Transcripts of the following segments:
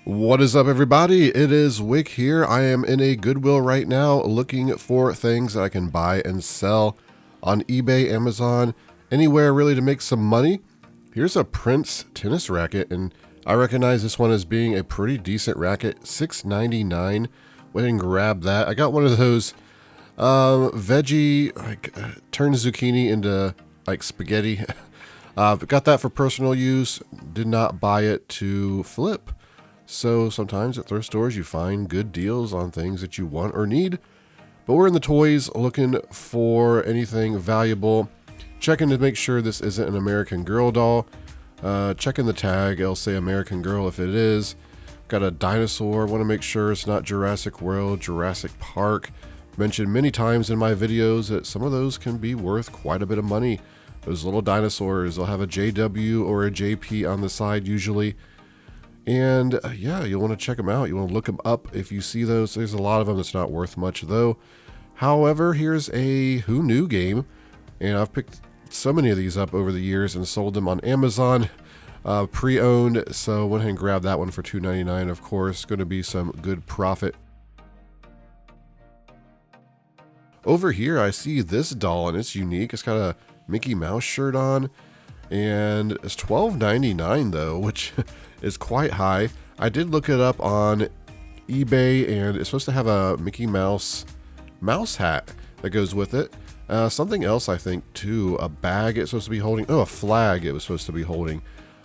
What is up, everybody? It is Wick here. I am in a Goodwill right now looking for things that I can buy and sell on eBay, Amazon, anywhere really to make some money. Here's a Prince tennis racket, and I recognize this one as being a pretty decent racket. $6.99. Went ahead and grab that. I got one of those veggie, turn zucchini into like spaghetti. Got that for personal use. Did not buy it to flip. So sometimes at thrift stores you find good deals on things that you want or need. But we're in the toys looking for anything valuable. Checking to make sure this isn't an American Girl doll. Checking the tag, it'll say American Girl if it is. Got a dinosaur, want to make sure it's not Jurassic World, Jurassic Park. Mentioned many times in my videos that some of those can be worth quite a bit of money. Those little dinosaurs, they'll have a JW or a JP on the side usually. And yeah, you'll want to check them out. You want to look them up if you see those. There's a lot of them that's not worth much though. However, here's a Who Knew game. And I've picked so many of these up over the years and sold them on Amazon pre-owned. So went ahead and grabbed that one for $2.99. Of course, going to be some good profit. Over here, I see this doll and it's unique. It's got a Mickey Mouse shirt on. And it's $12.99 though, which is quite high. I did look it up on eBay, and it's supposed to have a Mickey Mouse hat that goes with it. Something else I think too, a bag it's supposed to be holding. Oh, a flag it was supposed to be holding.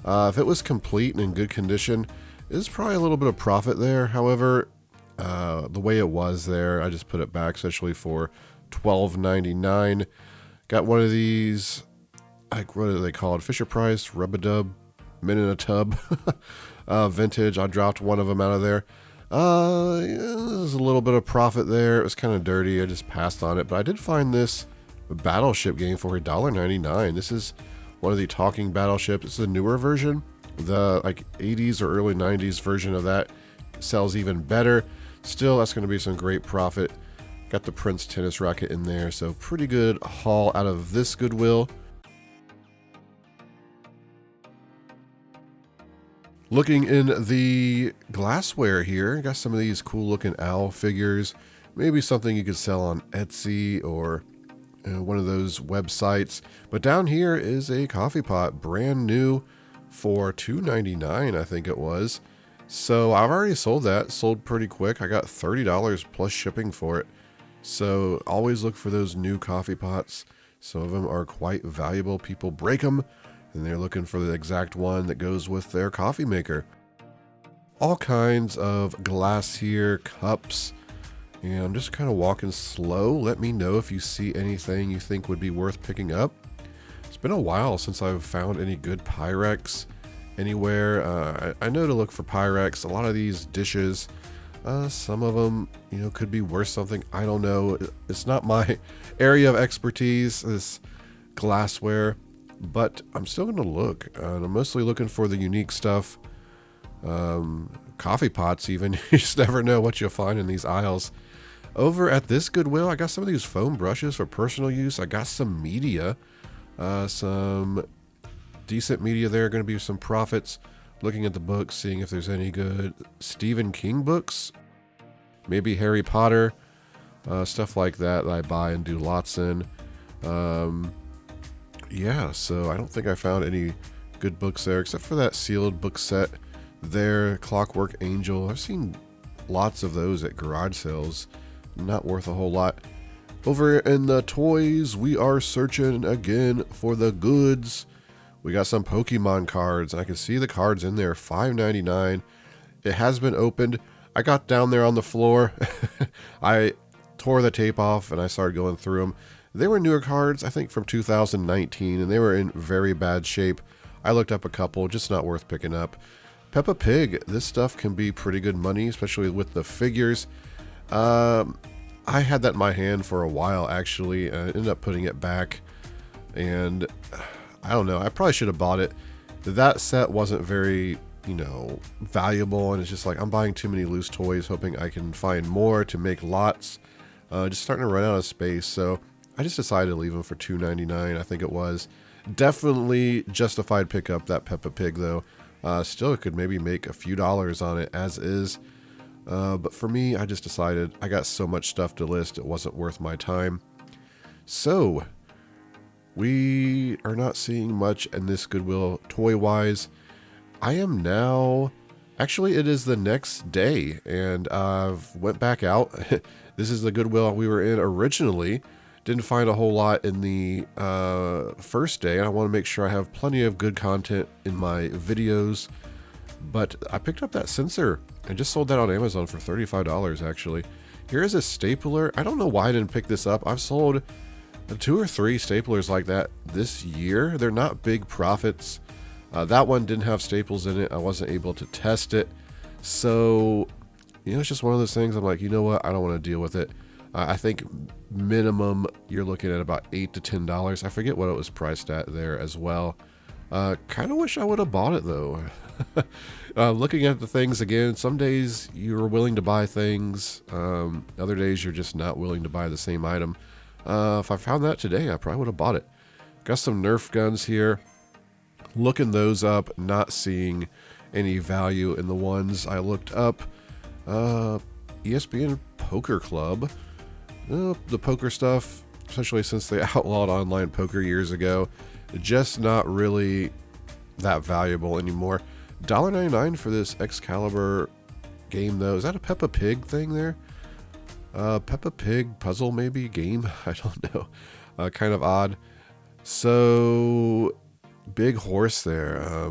If it was complete and in good condition, there's probably a little bit of profit there. However, the way it was there, I just put it back essentially for $12.99. Got one of these, like, what do they call it? Fisher Price, Rub-a-Dub, Men in a Tub, vintage. I dropped one of them out of there. There's a little bit of profit there. It was kind of dirty. I just passed on it, but I did find this Battleship game for $1.99. This is one of the talking battleships. It's a newer version. The like 80s or early 90s version of that sells even better. Still, that's going to be some great profit. Got the Prince tennis racket in there, so pretty good haul out of this Goodwill. Looking in the glassware here, got some of these cool looking owl figures. Maybe something you could sell on Etsy or one of those websites. But down here is a coffee pot, brand new for $2.99, I think it was. So I've already sold that, sold pretty quick. I got $30 plus shipping for it. So always look for those new coffee pots. Some of them are quite valuable. People break them, and they're looking for the exact one that goes with their coffee maker. All kinds of glass here, cups, and I'm just kind of walking slow. Let me know if you see anything you think would be worth picking up. It's been a while since I've found any good Pyrex anywhere. I know to look for Pyrex. A lot of these dishes, some of them, could be worth something. I don't know. It's not my area of expertise, this glassware. But I'm still going to look, and I'm mostly looking for the unique stuff. Coffee pots even. You just never know what you'll find in these aisles. Over at this Goodwill, I got some of these foam brushes for personal use. I got some media, some decent media there. Going to be some profits. Looking at the books, seeing if there's any good Stephen King books. Maybe Harry Potter, stuff like that I buy and do lots in. Yeah, so I don't think I found any good books there, except for that sealed book set there, Clockwork Angel. I've seen lots of those at garage sales. Not worth a whole lot. Over in the toys, we are searching again for the goods. We got some Pokemon cards, and I can see the cards in there, $5.99. It has been opened. I got down there on the floor. I tore the tape off, and I started going through them. They were newer cards, I think from 2019, and they were in very bad shape. I looked up a couple, just not worth picking up. Peppa Pig, this stuff can be pretty good money, especially with the figures. I had that in my hand for a while, actually. I ended up putting it back, and I don't know, I probably should have bought it. That set wasn't very, valuable, and it's just like I'm buying too many loose toys, hoping I can find more to make lots. Just starting to run out of space, so I just decided to leave them for $2.99, I think it was. Definitely justified pickup, that Peppa Pig, though. Still could maybe make a few dollars on it as is. But for me, I just decided I got so much stuff to list, it wasn't worth my time. So we are not seeing much in this Goodwill toy-wise. I am now, actually it is the next day, and I've went back out. This is the Goodwill we were in originally. Didn't find a whole lot in the first day, and I want to make sure I have plenty of good content in my videos. But I picked up that sensor and just sold that on Amazon for $35 actually. Here is a stapler. I don't know why I didn't pick this up. I've sold 2 or 3 staplers like that this year. They're not big profits. That one didn't have staples in it. I wasn't able to test it. So, it's just one of those things. I'm like, you know what? I don't want to deal with it. I think minimum you're looking at about $8 to $10. I forget what it was priced at there as well. Kind of wish I would have bought it though. Looking at the things again, some days you're willing to buy things. Other days you're just not willing to buy the same item. If I found that today, I probably would have bought it. Got some Nerf guns here. Looking those up, not seeing any value in the ones I looked up. ESPN Poker Club. The poker stuff, especially since they outlawed online poker years ago, just not really that valuable anymore. $1.99 for this Excalibur game though. Is that a Peppa Pig thing there? Peppa Pig puzzle maybe game? I don't know. Kind of odd. So big horse there.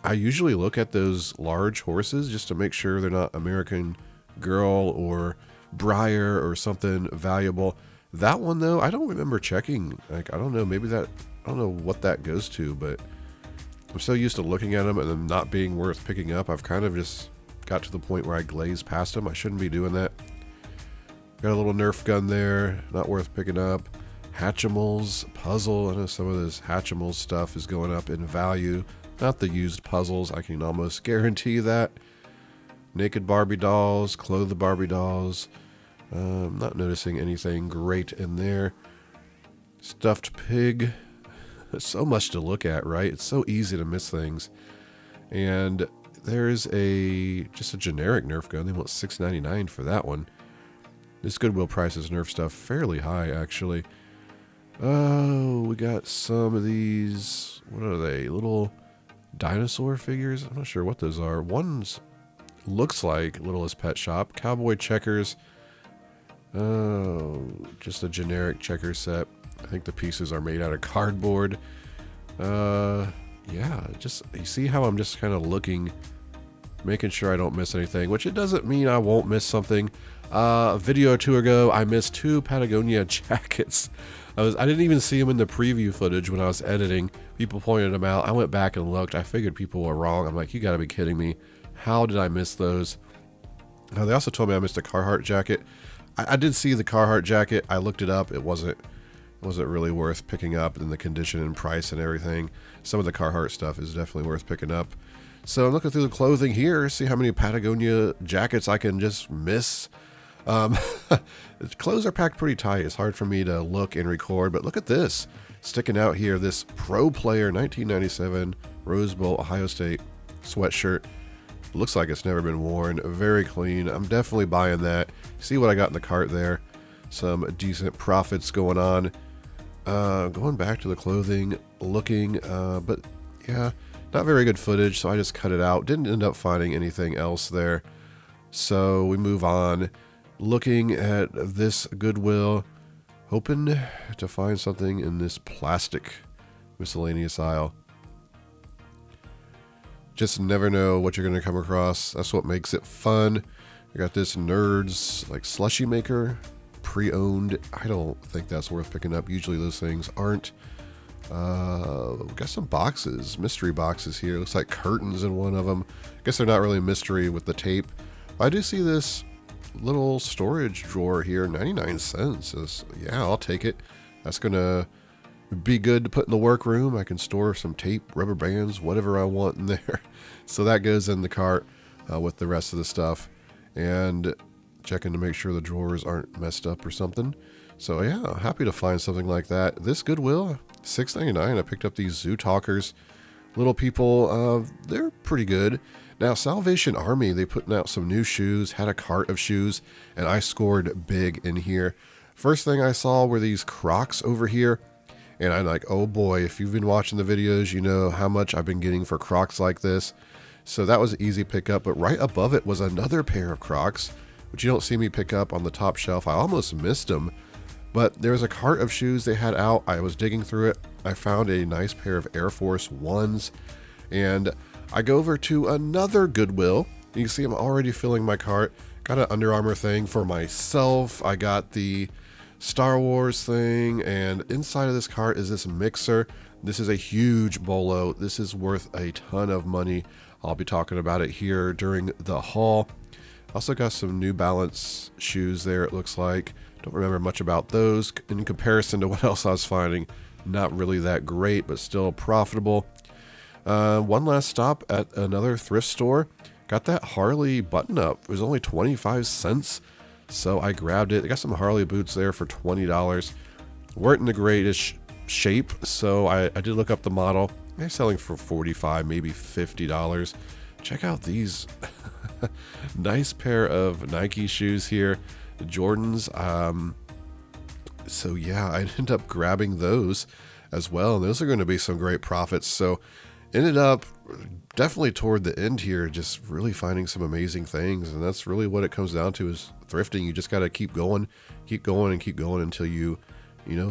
I usually look at those large horses just to make sure they're not American Girl or Briar or something valuable. That one though, I don't remember checking. Like, I don't know, maybe that, I don't know what that goes to, but I'm so used to looking at them and them not being worth picking up. I've kind of just got to the point where I glaze past them. I shouldn't be doing that. Got a little Nerf gun there, not worth picking up. Hatchimals puzzle. I know some of this Hatchimals stuff is going up in value. Not the used puzzles, I can almost guarantee that. Naked Barbie dolls, clothed Barbie dolls. Not noticing anything great in there. Stuffed pig. So much to look at, right? It's so easy to miss things. And there's just a generic Nerf gun. They want $6.99 for that one. This Goodwill prices Nerf stuff fairly high, actually. Oh, we got some of these. What are they? Little dinosaur figures? I'm not sure what those are. One's looks like Littlest Pet Shop. Cowboy checkers. Oh, just a generic checker set. I think the pieces are made out of cardboard. Yeah, just, you see how I'm just kind of looking, making sure I don't miss anything, which it doesn't mean I won't miss something. A video or two ago, I missed 2 Patagonia jackets. I didn't even see them in the preview footage when I was editing. People pointed them out. I went back and looked. I figured people were wrong. I'm like, you gotta be kidding me. How did I miss those? They also told me I missed a Carhartt jacket. I did see the Carhartt jacket. I looked it up. It wasn't really worth picking up, and the condition and price and everything. Some of the Carhartt stuff is definitely worth picking up. So I'm looking through the clothing here, see how many Patagonia jackets I can just miss. The clothes are packed pretty tight. It's hard for me to look and record, but look at this. Sticking out here, this Pro Player 1997 Rose Bowl Ohio State sweatshirt. Looks like it's never been worn. Very clean. I'm definitely buying that. See what I got in the cart there. Some decent profits going on. Going back to the clothing, looking, but yeah, not very good footage, so I just cut it out. Didn't end up finding anything else there. So we move on. Looking at this Goodwill, hoping to find something in this plastic miscellaneous aisle. Just never know what you're going to come across. That's what makes it fun. I got this Nerds like slushy maker, pre-owned. I don't think that's worth picking up. Usually those things aren't. We got some boxes, mystery boxes here. Looks like curtains in one of them. I guess they're not really mystery with the tape. I do see this little storage drawer here, 99 cents. Yeah, I'll take it. That's gonna be good to put in the workroom. I can store some tape, rubber bands, whatever I want in there. So that goes in the cart with the rest of the stuff. And checking to make sure the drawers aren't messed up or something. So yeah, happy to find something like that. This Goodwill, $6.99. I picked up these Zoo Talkers. Little People, they're pretty good. Now, Salvation Army, they putting out some new shoes, had a cart of shoes, and I scored big in here. First thing I saw were these Crocs over here, and I'm like, oh boy, if you've been watching the videos, you know how much I've been getting for Crocs like this. So that was an easy pickup, but right above it was another pair of Crocs, which you don't see me pick up on the top shelf. I almost missed them, but there was a cart of shoes they had out. I was digging through it. I found a nice pair of Air Force Ones, and I go over to another Goodwill. You can see I'm already filling my cart. Got an Under Armour thing for myself. I got the Star Wars thing, and inside of this cart is this mixer. This is a huge bolo. This is worth a ton of money. I'll be talking about it here during the haul. Also got some New Balance shoes there, it looks like. Don't remember much about those in comparison to what else I was finding. Not really that great, but still profitable. One last stop at another thrift store. Got that Harley button up. It was only 25 cents. So I grabbed it. I got some Harley boots there for $20. Weren't in the greatest shape, so I did look up the model. They're selling for $45, maybe $50. Check out these nice pair of Nike shoes here, Jordans. So yeah, I ended up grabbing those as well, and those are going to be some great profits. So ended up definitely toward the end here, just really finding some amazing things, and that's really what it comes down to is thrifting. You just got to keep going, and keep going until you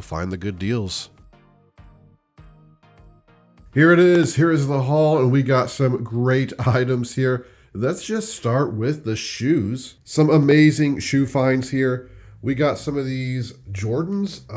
find the good deals. Here it is. Here is the haul, and we got some great items here. Let's just start with the shoes. Some amazing shoe finds here. We got some of these Jordans,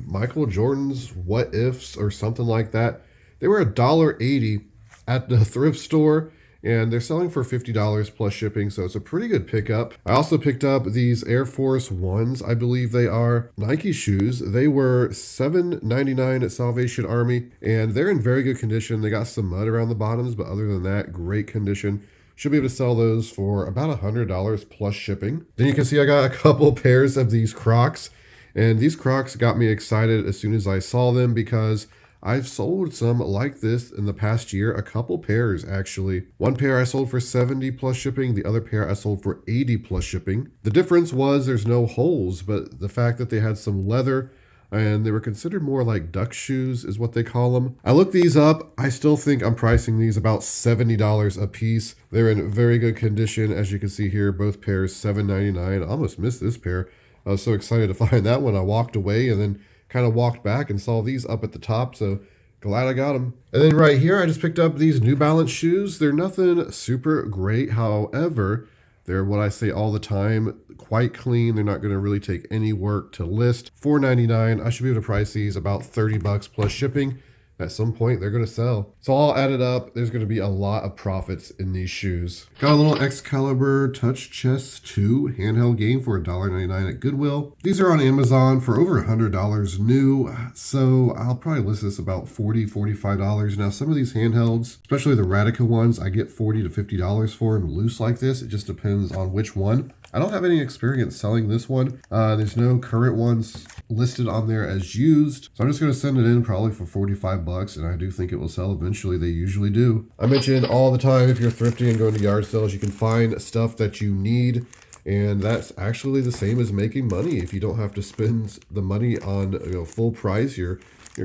Michael Jordan's What Ifs or something like that. They were $1.80 at the thrift store, and they're selling for $50 plus shipping, so it's a pretty good pickup. I also picked up these Air Force Ones, I believe they are Nike shoes. They were $7.99 at Salvation Army, and they're in very good condition. They got some mud around the bottoms, but other than that, great condition. Should be able to sell those for about $100 plus shipping. Then you can see I got a couple pairs of these Crocs, and these Crocs got me excited as soon as I saw them because I've sold some like this in the past year, a couple pairs actually. One pair I sold for $70 plus shipping, the other pair I sold for $80 plus shipping. The difference was there's no holes, but the fact that they had some leather and they were considered more like duck shoes is what they call them. I looked these up. I still think I'm pricing these about $70 a piece. They're in very good condition. As you can see here, both pairs $7.99. I almost missed this pair. I was so excited to find that one. I walked away and then kind of walked back and saw these up at the top, so glad I got them. And then right here, I just picked up these New Balance shoes. They're nothing super great. However, they're what I say all the time, quite clean. They're not going to really take any work to list. $4.99. I should be able to price these about $30 plus shipping. At some point, they're going to sell. So all added up, there's going to be a lot of profits in these shoes. Got a little Excalibur Touch Chess 2 handheld game for $1.99 at Goodwill. These are on Amazon for over $100 new. So I'll probably list this about $40, $45. Now, some of these handhelds, especially the Radica ones, I get $40 to $50 for them loose like this. It just depends on which one. I don't have any experience selling this one. There's no current ones listed on there as used. So I'm just going to send it in probably for $45, and I do think it will sell eventually. They usually do. I mention all the time, if you're thrifting and going to yard sales, you can find stuff that you need. And that's actually the same as making money. If you don't have to spend the money on full price, you're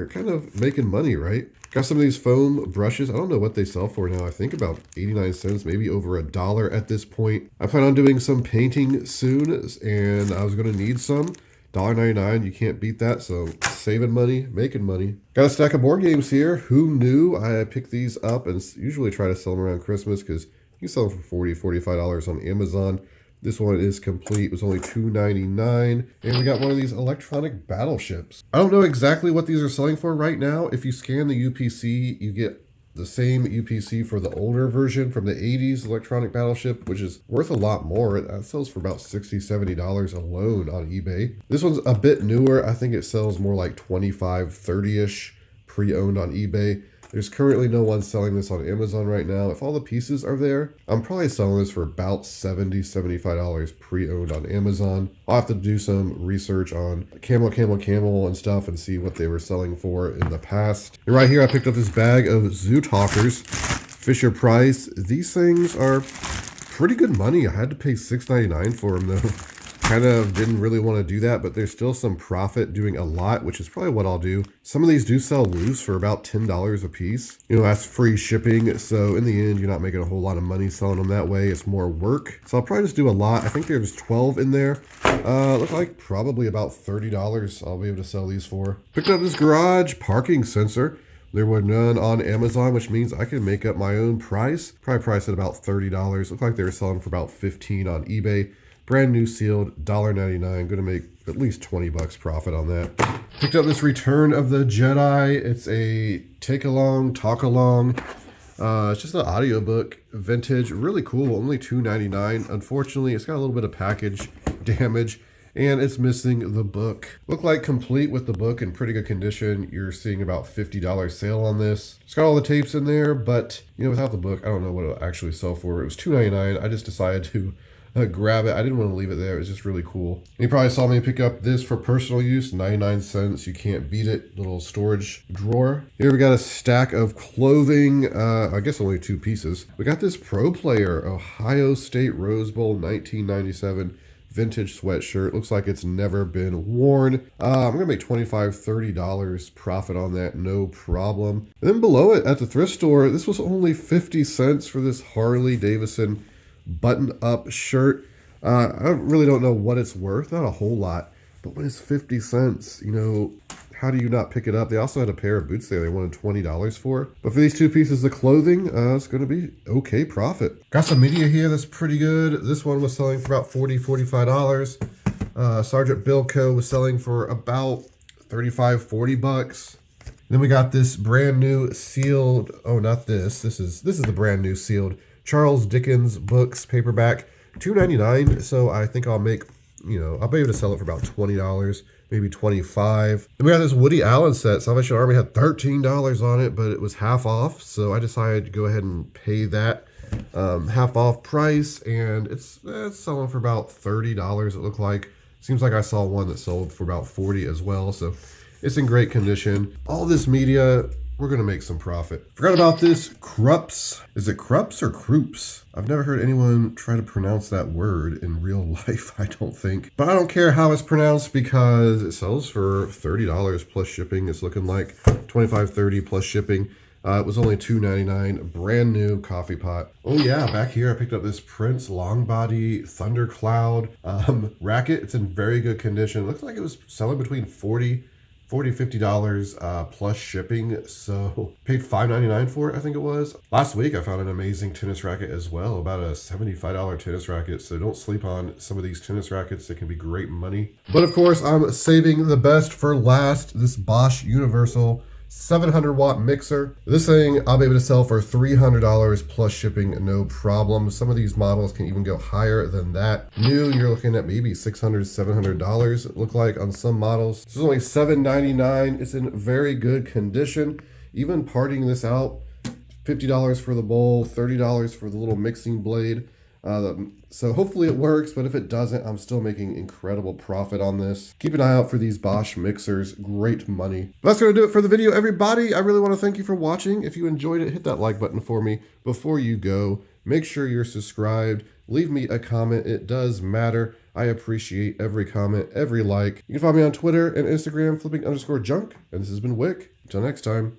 kind of making money, right? Got some of these foam brushes. I don't know what they sell for now. I think about 89 cents, maybe over $1 at this point. I plan on doing some painting soon, and I was going to need some. $1.99, you can't beat that, so saving money, making money. Got a stack of board games here. Who knew? I picked these up and usually try to sell them around Christmas because you can sell them for $40, $45 on Amazon. This one is complete. It was only $2.99. And we got one of these electronic battleships. I don't know exactly what these are selling for right now. If you scan the UPC, you get the same UPC for the older version from the 80s electronic battleship, which is worth a lot more. That sells for about $60, $70 alone on eBay. This one's a bit newer. I think it sells more like 25, 30-ish pre-owned on eBay. There's currently no one selling this on Amazon right now. If all the pieces are there, I'm probably selling this for about $70, $75 pre-owned on Amazon. I'll have to do some research on camel and stuff and see what they were selling for in the past. And right here, I picked up this bag of Zoo Talkers, Fisher Price. These things are pretty good money. I had to pay $6.99 for them though. Kind of didn't really want to do that, but there's still some profit doing a lot, which is probably what I'll do. Some of these do sell loose for about $10 a piece. You know, that's free shipping. So in the end, you're not making a whole lot of money selling them that way. It's more work. So I'll probably just do a lot. I think there's 12 in there. Look like probably about $30 I'll be able to sell these for. Picked up this garage parking sensor. There were none on Amazon, which means I can make up my own price. Probably priced at about $30. Looked like they were selling for about $15 on eBay. Brand new sealed, $1.99. Gonna make at least $20 profit on that. Picked up this Return of the Jedi. It's a take along, talk along. It's just an audiobook, vintage, really cool, only $2.99. Unfortunately, it's got a little bit of package damage and it's missing the book. Look like complete with the book in pretty good condition. You're seeing about $50 sale on this. It's got all the tapes in there, but you know, without the book, I don't know what it'll actually sell for. It was $2.99. I just decided to grab it. I didn't want to leave it there. It was just really cool. And you probably saw me pick up this for personal use, 99 cents. You can't beat it. Little storage drawer. Here we got a stack of clothing. I guess only 2 pieces. We got this Pro Player Ohio State Rose Bowl 1997 vintage sweatshirt. Looks like it's never been worn. I'm gonna make $25, $30 profit on that, no problem. And then below it at the thrift store, this was only 50 cents for this Harley Davidson button-up shirt. I really don't know what it's worth, not a whole lot, but when it's 50 cents, you know, how do you not pick it up? They also had a pair of boots there they wanted $20 for. But for these 2 pieces of clothing, it's going to be okay profit. Got some media here that's pretty good. This one was selling for about $40, $45. Sergeant Bilko was selling for about $35, $40. Then we got this brand new sealed, oh, not this. This is the brand new sealed Charles Dickens books paperback, $2.99. So I think I'll make, you know, I'll be able to sell it for about $20, maybe $25. Then we got this Woody Allen set. Salvation Army had $13 on it, but it was half off. So I decided to go ahead and pay that half off price, and it's selling for about $30. It looked like. Seems like I saw one that sold for about $40 as well. So it's in great condition. All this media, we're going to make some profit. Forgot about this Krups. Is it Krups or Krups? I've never heard anyone try to pronounce that word in real life, I don't think. But I don't care how it's pronounced because it sells for $30 plus shipping. It's looking like $25, $30 plus shipping. It was only $2.99, brand new coffee pot. Oh yeah, back here I picked up this Prince long body Thundercloud racket. It's in very good condition. It looks like it was selling between $40, $50 plus shipping. So paid $5.99 for it, I think it was. Last week I found an amazing tennis racket as well, about a $75 tennis racket. So don't sleep on some of these tennis rackets. They can be great money. But of course I'm saving the best for last. This Bosch Universal 700 watt mixer. This thing I'll be able to sell for $300 plus shipping, no problem. Some of these models can even go higher than that. New, you're looking at maybe $600, $700 it look like on some models. This is only $7.99. It's in very good condition. Even parting this out, $50 for the bowl, $30 for the little mixing blade. So hopefully it works, but if it doesn't, I'm still making incredible profit on this. Keep an eye out for these Bosch mixers, great money. But that's going to do it for the video, everybody. I really want to thank you for watching. If you enjoyed it, hit that like button for me before you go. Make sure you're subscribed. Leave me a comment. It does matter. I appreciate every comment, every like. You can find me on Twitter and Instagram, flipping_junk. And this has been Wick. Until next time.